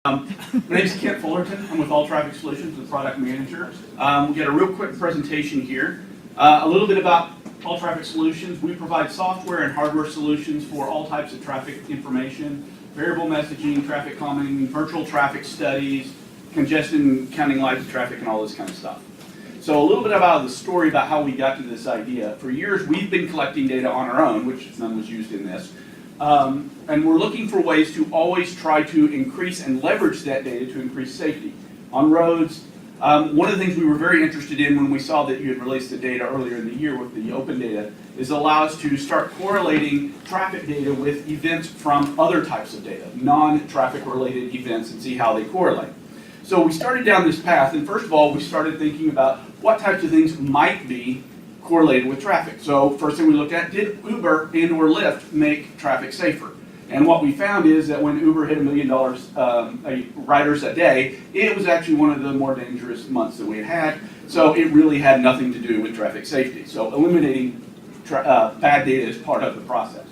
My name is Kent Fullerton. I'm with All Traffic Solutions, the product manager. We got a real quick presentation here. A little bit about All Traffic Solutions. We provide software and hardware solutions for all types of traffic information, variable messaging, traffic calming, virtual traffic studies, congestion counting lights, traffic, and all this kind of stuff. So a little bit about the story about how we got to this idea. For years, we've been collecting data on our own, which none was used in this. And we're looking for ways to always try to increase and leverage that data to increase safety on roads. One of the things we were very interested in when we saw that you had released the data earlier in the year with the open data is allow us to start correlating traffic data with events from other types of data, non-traffic related events, and see how they correlate. So we started down this path, and first of all, we started thinking about what types of things might be correlated with traffic. So first thing we looked at, did Uber and or Lyft make traffic safer? And what we found is that when Uber hit $1 million riders a day, it was actually one of the more dangerous months that we had. So it really had nothing to do with traffic safety. So eliminating bad data is part of the process.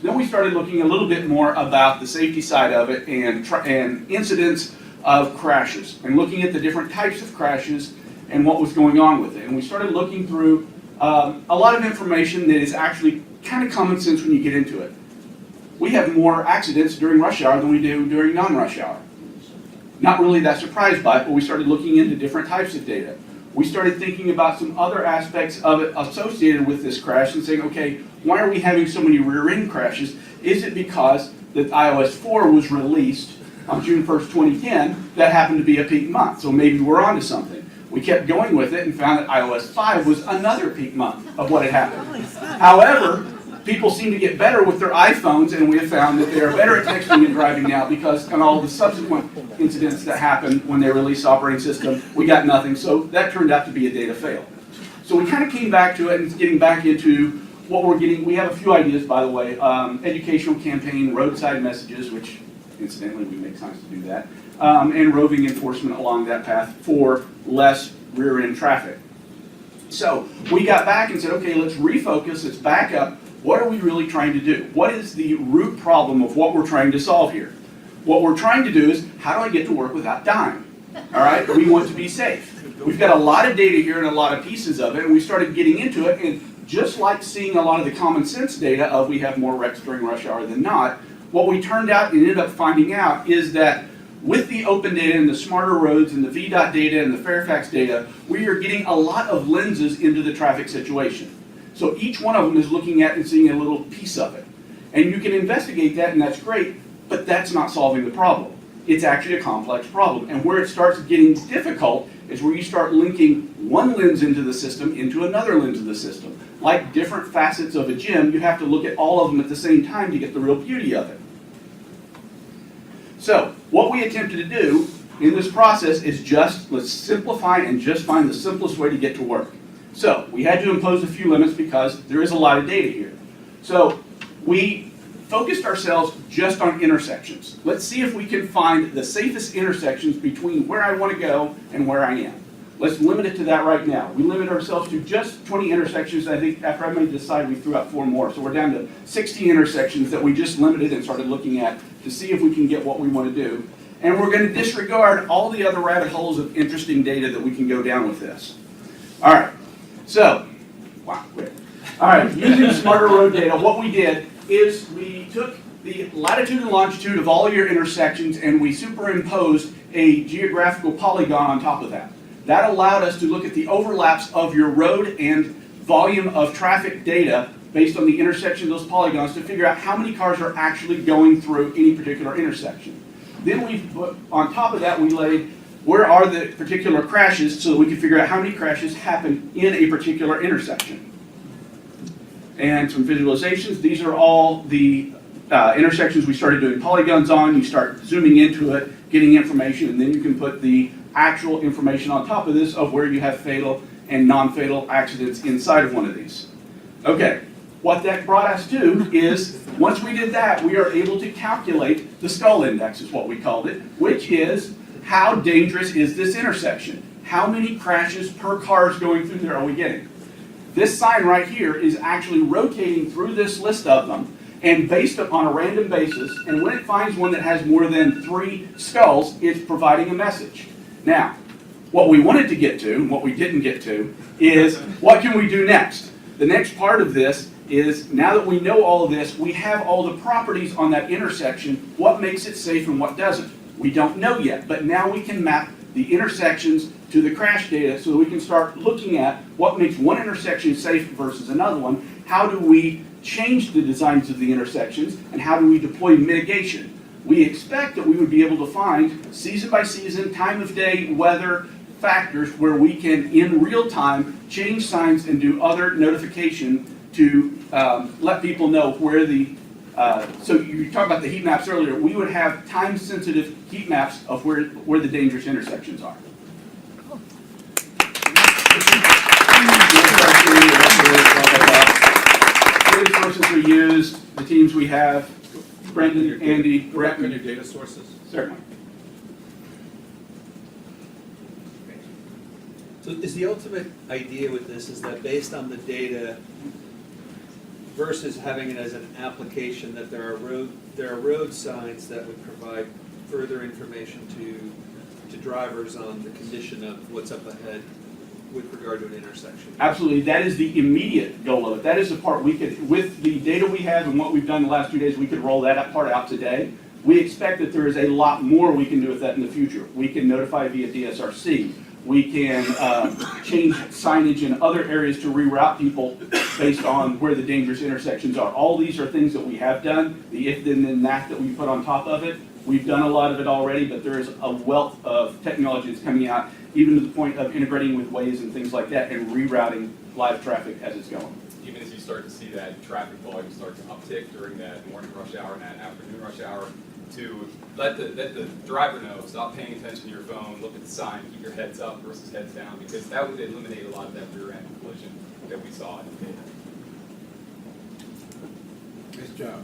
Then we started looking a little bit more about the safety side of it and incidents of crashes and looking at the different types of crashes and what was going on with it. And we started looking through a lot of information that is actually kind of common sense when you get into it. We have more accidents during rush hour than we do during non-rush hour. Not really that surprised by it, but we started looking into different types of data. We started thinking about some other aspects of it associated with this crash and saying, okay, why are we having so many rear-end crashes? Is it because that iOS 4 was released on June 1st, 2010, that happened to be a peak month? So maybe we're onto something. We kept going with it and found that iOS 5 was another peak month of what had happened. However, people seem to get better with their iPhones, and we have found that they are better at texting and driving now because on all the subsequent incidents that happened when they released the operating system, we got nothing. So that turned out to be a data fail. So we kind of came back to it and getting back into what we're getting. We have a few ideas, by the way. Educational campaign, roadside messages, which incidentally we make signs to do that, and roving enforcement along that path for less rear-end traffic. So we got back and said, okay, let's refocus, let's back up. What are we really trying to do? What is the root problem of what we're trying to solve here? What we're trying to do is, how do I get to work without dying? All right, we want to be safe. We've got a lot of data here and a lot of pieces of it, and we started getting into it, and just like seeing a lot of the common sense data of we have more wrecks during rush hour than not, what we turned out and ended up finding out is that with the open data and the smarter roads and the VDOT data and the Fairfax data, we are getting a lot of lenses into the traffic situation. So each one of them is looking at and seeing a little piece of it. And you can investigate that, and that's great, but that's not solving the problem. It's actually a complex problem. And where it starts getting difficult is where you start linking one lens into the system into another lens of the system. Like different facets of a gym, you have to look at all of them at the same time to get the real beauty of it. So what we attempted to do in this process is just, let's simplify and just find the simplest way to get to work. So we had to impose a few limits because there is a lot of data here. So we focused ourselves just on intersections. Let's see if we can find the safest intersections between where I want to go and where I am. Let's limit it to that right now. We limit ourselves to just 20 intersections. I think after I made this slide, we threw out 4 more. So we're down to 60 intersections that we just limited and started looking at to see if we can get what we want to do. And we're going to disregard all the other rabbit holes of interesting data that we can go down with this. All right. So, wow, quick. All right, using smarter road data, what we did is we took the latitude and longitude of all your intersections and we superimposed a geographical polygon on top of that. That allowed us to look at the overlaps of your road and volume of traffic data based on the intersection of those polygons to figure out how many cars are actually going through any particular intersection. Then we put, on top of that, we laid where are the particular crashes so that we can figure out how many crashes happen in a particular intersection. And some visualizations. These are all the intersections we started doing polygons on. You start zooming into it, getting information, and then you can put the actual information on top of this of where you have fatal and non-fatal accidents inside of one of these. Okay, what that brought us to is, once we did that, we are able to calculate the skull index, is what we called it, which is how dangerous is this intersection? How many crashes per cars going through there are we getting? This sign right here is actually rotating through this list of them and based upon a random basis, and when it finds one that has more than 3 skulls, it's providing a message. Now, what we wanted to get to, and what we didn't get to, is what can we do next? The next part of this is, now that we know all of this, we have all the properties on that intersection, what makes it safe and what doesn't. We don't know yet, but now we can map the intersections to the crash data so that we can start looking at what makes one intersection safe versus another one. How do we change the designs of the intersections, and how do we deploy mitigation? We expect that we would be able to find season by season, time of day, weather factors where we can, in real time, change signs and do other notification to let people know where the, so you talked about the heat maps earlier, we would have time-sensitive heat maps of where the dangerous intersections are. The resources we use, the teams we have, Brendan, Andy, Brett. And your data sources? Certainly. So is the ultimate idea with this is that based on the data versus having it as an application, that there are road signs that would provide further information to drivers on the condition of what's up ahead with regard to an intersection? Absolutely, that is the immediate goal of it. That is the part we could, with the data we have and what we've done the last 2 days, we could roll that part out today. We expect that there is a lot more we can do with that in the future. We can notify via DSRC. We can change signage in other areas to reroute people based on where the dangerous intersections are. All these are things that we have done. The if, then that we put on top of it. We've done a lot of it already, but there is a wealth of technology that's coming out, even to the point of integrating with Waze and things like that and rerouting live traffic as it's going. Even as you start to see that traffic volume start to uptick during that morning rush hour and that afternoon rush hour, to let the driver know, stop paying attention to your phone, look at the sign, keep your heads up versus heads down, because that would eliminate a lot of that rear end collision that we saw in the data. Nice job.